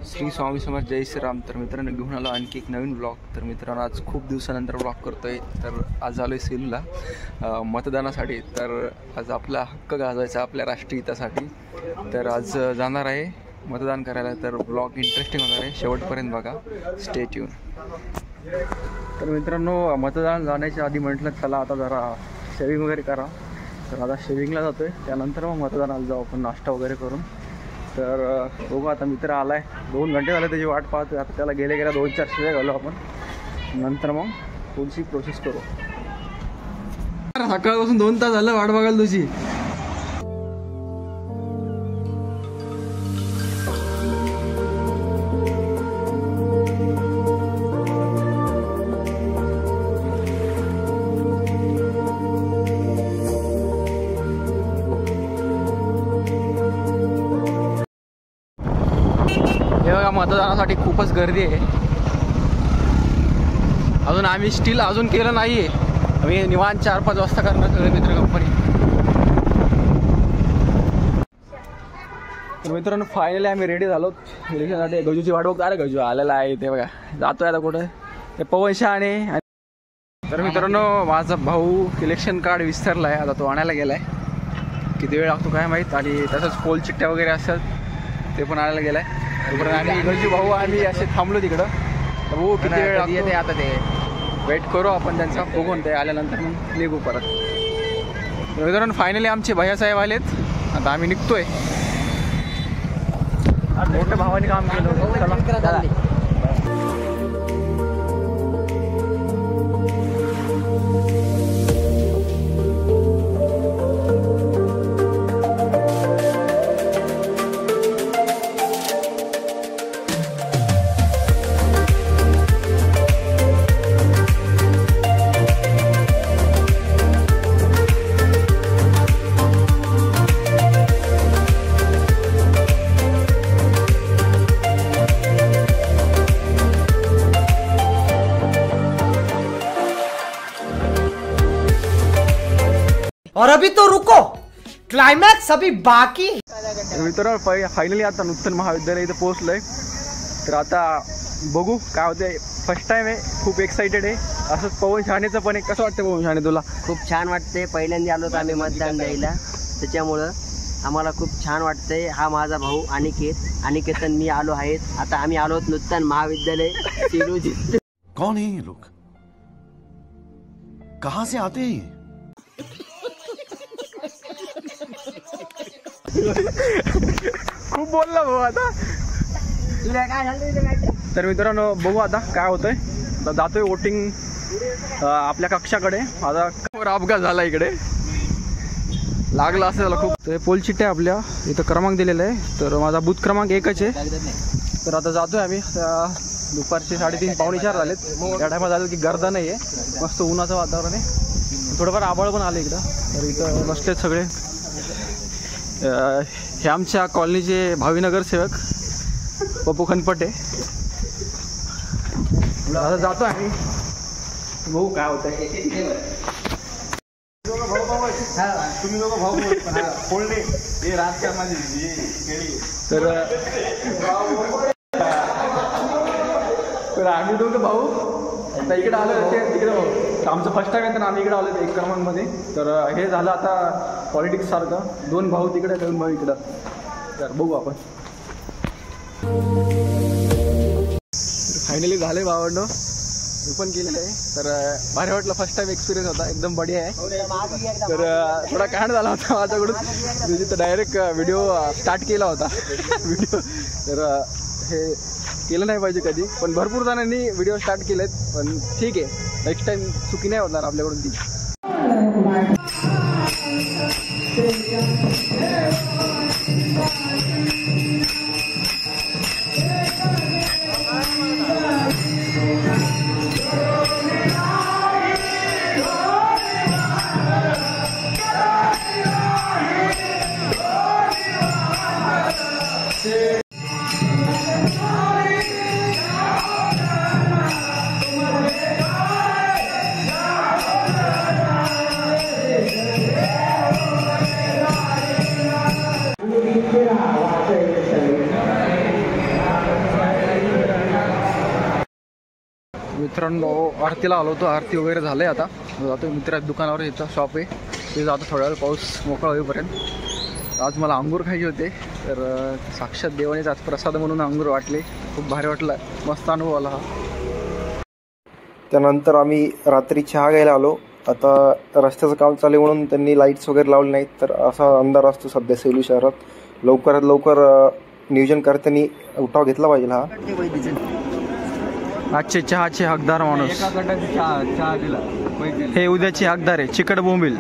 श्री स्वामी समर्थ, जय श्रीराम. तर मित्रांनो घेऊन आलो आणखी एक नवीन ब्लॉग. तर मित्रांनो आज खूप दिवसानंतर ब्लॉग करतोय. तर आज आलो आहे सेलूला मतदानासाठी. तर आज आपला हक्क गाजवायचा आपल्या राष्ट्रीय हितासाठी. तर आज जाणार आहे मतदान करायला. तर ब्लॉग इंटरेस्टिंग होणार आहे, शेवटपर्यंत बघा, स्टे ट्यून. तर मित्रांनो मतदान जाण्याच्या आधी म्हटलं चला आता जरा शेविंग वगैरे करा. तर आता शेविंगला जातो आहे, त्यानंतर मग मतदानाला जाऊ आपण नाश्ता वगैरे करून. तर बघू आता मित्र आला आहे, 2 घंटे झाले त्याची वाट पाहतो. आता त्याला गेल्या 2-4 शिव्या घालू आपण, नंतर मग पुढची प्रोसेस करू. सकाळपासून 2 तास झालं वाट बघायला तुझी. मतदानासाठी खूपच गर्दी आहे. अजून आम्ही स्टील अजून केलं नाही आहे. आम्ही निवांत 4-5 वाजता करणार सगळे मित्र कंपनी. तर मित्रांनो फायनली आम्ही रेडी झालो इलेक्शनसाठी. गजूची वाट बघतो. अरे गजू आलेला आहे ते बघा, जातोय आता कुठं ते पवन शहाणे. तर मित्रांनो माझा भाऊ इलेक्शन कार्ड विसरला आहे, आता तो आणायला गेला आहे. किती वेळ लागतो काय माहीत. आणि तसंच पोल चिठ्ठ्या वगैरे असतात ते पण आणायला गेला आहे. आणि गजू भाऊ आम्ही असे थांबलो तिकडं. तर भाऊ किती वेळ येते आता ते वेट करू आपण त्यांचा, बघून ते आल्यानंतर मग निघू परत. मित्रांनो फायनली आमचे भैयासाहेब आलेत, आता आम्ही निघतोय. मोठ्या भावाने काम केलं. और अभी तो रुको, क्लाइमैक्स अभी बाकी. मित्रांनो फायनली आता नूतन महाविद्यालय इथं पोहोचलोय. तर आता बघू काय होतंय. फर्स्ट टाइम आहे, खूप एक्साइटेड आहे. असंच पवन शहाणेचं पण एक. कसं वाटतं पवन शहाणे तुला? खूप छान वाटते. पहिल्यांदा आलो तर आम्ही मतदान द्यायला, त्याच्यामुळं आम्हाला खूप छान वाटतंय. हा माझा भाऊ अनिकेतन मी आलो आहेत. आता आम्ही आलो नूतन महाविद्यालय सेलू. कौन है ये लोग, कहाँ से आते हैं? खूप बोलला भाऊ आता. तर मित्रांनो बघू आता काय होतंय. आता जातोय वोटिंग आपल्या कक्षाकडे. आता अपघात झाला इकडे, लागला असं झालं खूप. तर पोल चिठ्ठ्या आपल्या इथं क्रमांक दिलेला आहे. तर माझा बूथ क्रमांक 1च आहे. तर आता जातोय आम्ही. दुपारचे 3:30-4 झालेत. या टायमात झालं की गर्दा नाही आहे, मस्त उन्हाचं वातावरण आहे. थोडंफार आभाळ पण आलं इकडं. तर इथं बसलेत सगळे. हे आमच्या कॉलनीचे भावी नगरसेवक पप्पू खनपटे. आता जातो आम्ही, बघू काय होत आहे. तर आम्ही दोघं भाऊ आता इकडे आलो. तिकडे भाऊ आमचं फर्स्ट टाइम आहे तर आम्ही इकडे आलो 1 क्रमांकमध्ये. तर हे झालं आता पॉलिटिक्स सारखं. 2 भाऊ तिकडे, 2 भाऊ इकडं. तर बघू आपण. फायनली झाले भावांनो, मी पण केलेलं आहे. तर भारी वाटलं, फर्स्ट टाइम एक्सपिरियन्स होता, एकदम बढिया आहे. तर थोडा कांड झाला होता माझ्याकडून, मी तिथं डायरेक्ट व्हिडिओ स्टार्ट केला होता व्हिडिओ. तर हे केलं नाही पाहिजे कधी, पण भरपूर जणांनी व्हिडिओ स्टार्ट केलेत. पण ठीक आहे, नेक्स्ट टाइम चुकी नाही होणार आपल्याकडून ती. मित्रांनो आरतीला आलो होतो, आरती वगैरे झालं आहे. आता जातो मित्रा दुकानावर, इथं शॉप आहे ते जातो थोड्या वेळ पाऊस मोकळा होईपर्यंत. आज मला अंगूर खायचे होते, तर साक्षात देवानेच आज प्रसाद म्हणून अंगूर वाटले. खूप भारी वाटलं, मस्त अनुभव आला हा. त्यानंतर आम्ही रात्री चहा घ्यायला आलो. आता रस्त्याचं काम चालू आहे म्हणून त्यांनी लाईट्स वगैरे लावले नाहीत, तर असा अंधार असतो सध्या सेलू शहरात. लवकरात लवकर नियोजनकर्त्यांनी उठाव घेतला पाहिजे हा. आजचे चहाचे हकदार माणूस, हे उद्याचे हकदार आहे चिकट बोंबील.